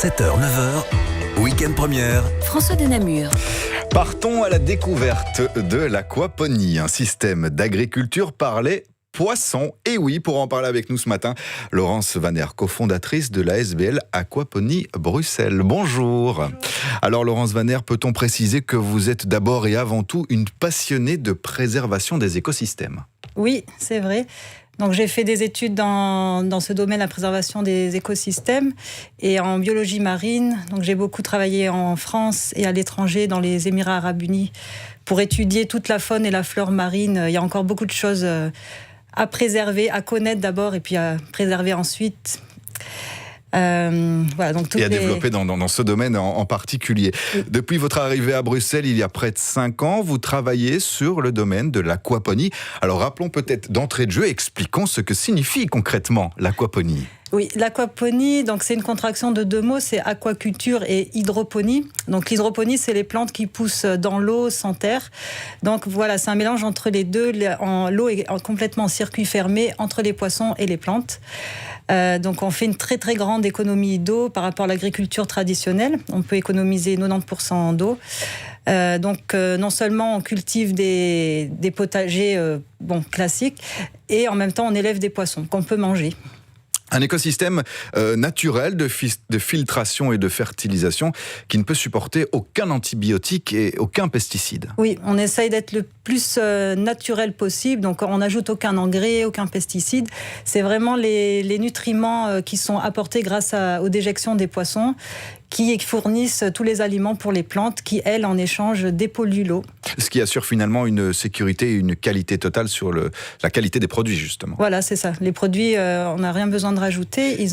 7h, 9h, Week-end Première. François de Namur. Partons à la découverte de l'aquaponie, un système d'agriculture par les poissons. Et oui, pour en parler avec nous ce matin, Laurence Vanner, cofondatrice de la SBL Aquaponie Bruxelles. Bonjour. Alors Laurence Vanner, peut-on préciser que vous êtes d'abord et avant tout une passionnée de préservation des écosystèmes ? Oui, c'est vrai. Donc, j'ai fait des études dans ce domaine, la préservation des écosystèmes et en biologie marine. Donc, j'ai beaucoup travaillé en France et à l'étranger, dans les Émirats arabes unis, pour étudier toute la faune et la flore marine. Il y a encore beaucoup de choses à préserver, à connaître d'abord et puis à préserver ensuite. Voilà, donc développer dans ce domaine en particulier. Oui. Depuis votre arrivée à Bruxelles, il y a près de 5 ans, vous travaillez sur le domaine de l'aquaponie. Alors rappelons peut-être d'entrée de jeu, expliquons ce que signifie concrètement l'aquaponie. Oui, l'aquaponie, donc c'est une contraction de deux mots, c'est aquaculture et hydroponie. Donc l'hydroponie, c'est les plantes qui poussent dans l'eau, sans terre. Donc voilà, c'est un mélange entre les deux. L'eau est complètement en circuit fermé entre les poissons et les plantes. Donc on fait une très très grande économie d'eau par rapport à l'agriculture traditionnelle. On peut économiser 90% d'eau. Donc non seulement on cultive des potagers classiques, et en même temps on élève des poissons qu'on peut manger. Un écosystème naturel de filtration et de fertilisation qui ne peut supporter aucun antibiotique et aucun pesticide. Oui, on essaye d'être le plus naturel possible, donc on n'ajoute aucun engrais, aucun pesticide. C'est vraiment les nutriments qui sont apportés grâce aux déjections des poissons qui fournissent tous les aliments pour les plantes qui, elles, en échange, dépolluent l'eau. Ce qui assure finalement une sécurité et une qualité totale sur la qualité des produits, justement. Voilà, c'est ça. Les produits, on n'a rien besoin de rajouter.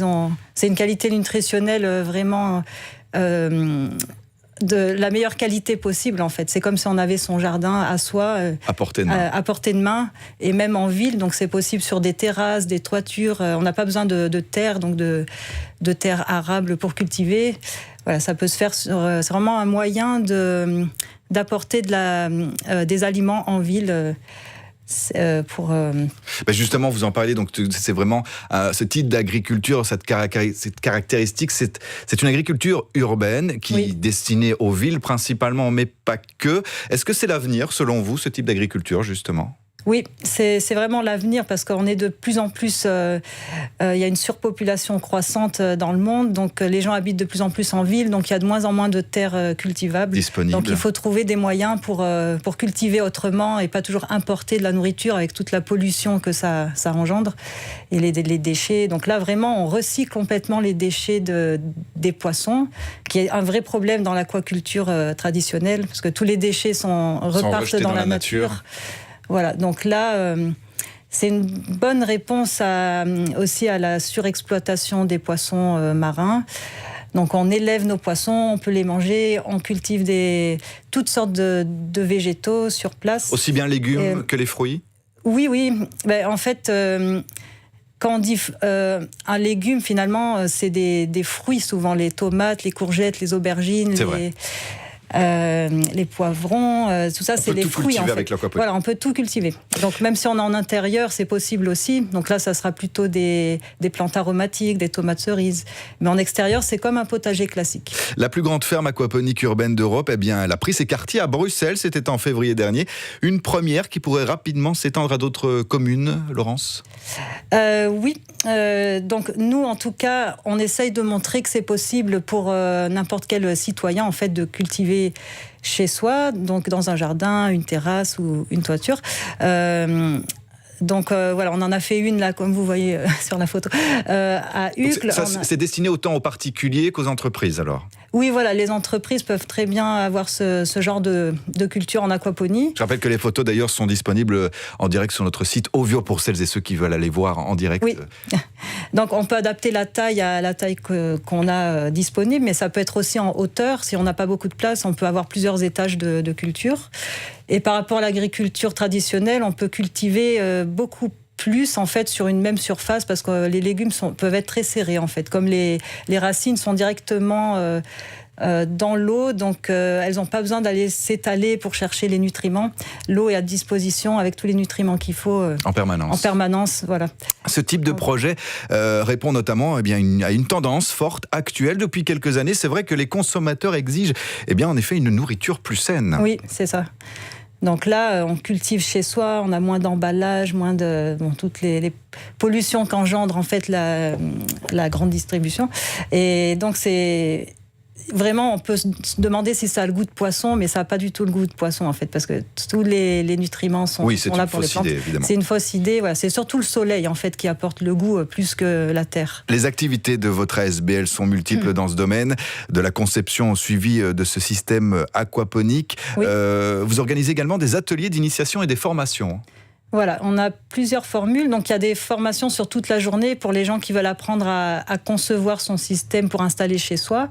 C'est une qualité nutritionnelle vraiment de la meilleure qualité possible, en fait. C'est comme si on avait son jardin à soi, à portée de main. Et même en ville, donc c'est possible sur des terrasses, des toitures. On n'a pas besoin de terre, donc de terre arable pour cultiver. Voilà, ça peut se faire. C'est vraiment un moyen d'apporter des aliments en ville. Justement, vous en parlez, donc c'est vraiment ce type d'agriculture, cette caractéristique, c'est une agriculture urbaine qui est destinée aux villes principalement, mais pas que. Est-ce que c'est l'avenir, selon vous, ce type d'agriculture, justement ? Oui, c'est vraiment l'avenir parce qu'on est de plus en plus... il y a une surpopulation croissante dans le monde, donc les gens habitent de plus en plus en ville, donc il y a de moins en moins de terres cultivables. Disponibles. Donc il faut trouver des moyens pour cultiver autrement et pas toujours importer de la nourriture avec toute la pollution que ça engendre et les déchets. Donc là, vraiment, on recycle complètement les déchets des poissons, qui est un vrai problème dans l'aquaculture traditionnelle, parce que tous les déchets repartent dans la nature. Voilà, donc là, c'est une bonne réponse aussi à la surexploitation des poissons marins. Donc on élève nos poissons, on peut les manger, on cultive toutes sortes de végétaux sur place. Aussi bien légumes que les fruits ? Oui. En fait, quand on dit un légume, finalement, c'est des fruits souvent, les tomates, les courgettes, les aubergines. C'est vrai. Les poivrons, tout ça, c'est les fruits. En fait. Voilà, on peut tout cultiver. Donc même si on est en intérieur, c'est possible aussi. Donc là, ça sera plutôt des plantes aromatiques, des tomates cerises. Mais en extérieur, c'est comme un potager classique. La plus grande ferme aquaponique urbaine d'Europe, elle a pris ses quartiers à Bruxelles. C'était en février dernier. Une première qui pourrait rapidement s'étendre à d'autres communes, Laurence ? Oui. Donc nous, en tout cas, on essaye de montrer que c'est possible pour n'importe quel citoyen, en fait, de cultiver chez soi, donc dans un jardin, une terrasse ou une toiture. Donc voilà, on en a fait une là, comme vous voyez sur la photo, à Uccle. C'est destiné autant aux particuliers qu'aux entreprises, alors ? Oui, voilà, les entreprises peuvent très bien avoir ce genre de culture en aquaponie. Je rappelle que les photos d'ailleurs sont disponibles en direct sur notre site Ovio pour celles et ceux qui veulent aller voir en direct. Oui. Donc on peut adapter la taille à la taille qu'on a disponible, mais ça peut être aussi en hauteur. Si on n'a pas beaucoup de place, on peut avoir plusieurs étages de culture. Et par rapport à l'agriculture traditionnelle, on peut cultiver beaucoup plus en fait sur une même surface parce que les légumes peuvent être très serrés en fait. Comme les racines sont directement dans l'eau, donc elles n'ont pas besoin d'aller s'étaler pour chercher les nutriments. L'eau est à disposition avec tous les nutriments qu'il faut en permanence. En permanence, voilà. Ce type de projet répond notamment à une tendance forte actuelle depuis quelques années. C'est vrai que les consommateurs exigent en effet une nourriture plus saine. Oui, c'est ça. Donc là, on cultive chez soi, on a moins d'emballage, moins de toutes les pollutions qu'engendre en fait la grande distribution. Et donc c'est vraiment, on peut se demander si ça a le goût de poisson, mais ça n'a pas du tout le goût de poisson en fait, parce que tous les nutriments sont là pour les plantes. C'est une fausse idée. Voilà. C'est surtout le soleil en fait qui apporte le goût plus que la terre. Les activités de votre ASBL sont multiples dans ce domaine, de la conception au suivi de ce système aquaponique. Oui. Vous organisez également des ateliers d'initiation et des formations. Voilà, on a plusieurs formules. Donc, il y a des formations sur toute la journée pour les gens qui veulent apprendre à concevoir son système pour installer chez soi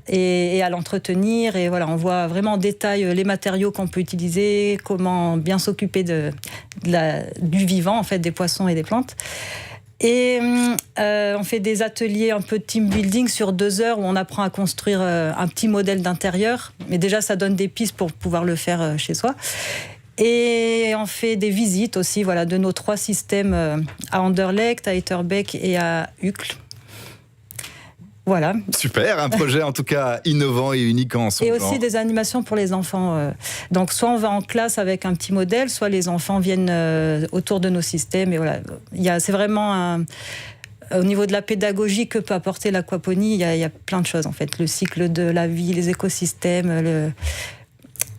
et à l'entretenir. Et voilà, on voit vraiment en détail les matériaux qu'on peut utiliser, comment bien s'occuper du vivant, en fait, des poissons et des plantes. Et on fait des ateliers un peu de team building sur 2 heures où on apprend à construire un petit modèle d'intérieur. Mais déjà, ça donne des pistes pour pouvoir le faire chez soi. Et on fait des visites aussi de nos 3 systèmes à Anderlecht, à Etterbeek et à Uccle. Voilà. Super, un projet en tout cas innovant et unique en son genre. Et aussi des animations pour les enfants. Donc soit on va en classe avec un petit modèle, soit les enfants viennent autour de nos systèmes. Et voilà, c'est vraiment au niveau de la pédagogie que peut apporter l'aquaponie, il y a plein de choses en fait. Le cycle de la vie, les écosystèmes,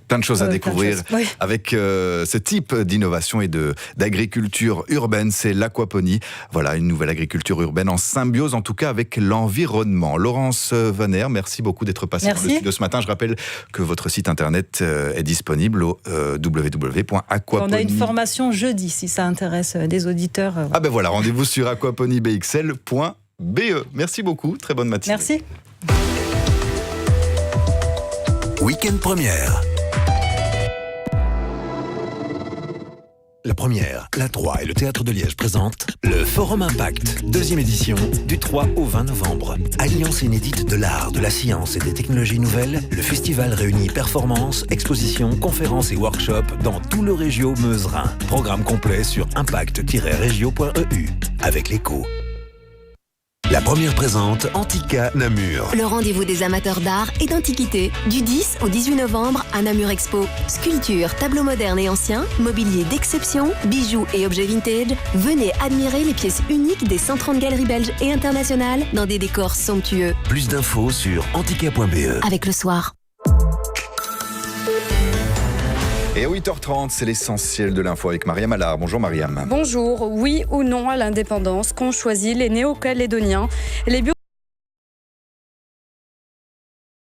plein de choses à découvrir avec ce type d'innovation et d'agriculture urbaine, c'est l'aquaponie. Voilà, une nouvelle agriculture urbaine en symbiose, en tout cas avec l'environnement. Laurence Vanner, merci beaucoup d'être passée dans le studio ce matin. Je rappelle que votre site internet est disponible au www.aquaponie. On a une formation jeudi, si ça intéresse des auditeurs. Ah ben voilà, rendez-vous sur aquaponiebxl.be. Merci beaucoup, très bonne matinée. Merci. Week-end première. La Première, la 3 et le Théâtre de Liège présentent le Forum Impact, 2e édition, du 3 au 20 novembre. Alliance inédite de l'art, de la science et des technologies nouvelles, le festival réunit performances, expositions, conférences et workshops dans tout le Régio Meuse-Rhin. Programme complet sur impact-regio.eu avec l'écho. La Première présente Antica Namur. Le rendez-vous des amateurs d'art et d'antiquité. Du 10 au 18 novembre à Namur Expo. Sculptures, tableaux modernes et anciens, mobilier d'exception, bijoux et objets vintage. Venez admirer les pièces uniques des 130 galeries belges et internationales dans des décors somptueux. Plus d'infos sur antica.be. Avec le soir. Et à 8h30, c'est l'essentiel de l'info avec Mariam Allard. Bonjour Mariam. Bonjour. Oui ou non à l'indépendance qu'ont choisi les Néo-Calédoniens. Les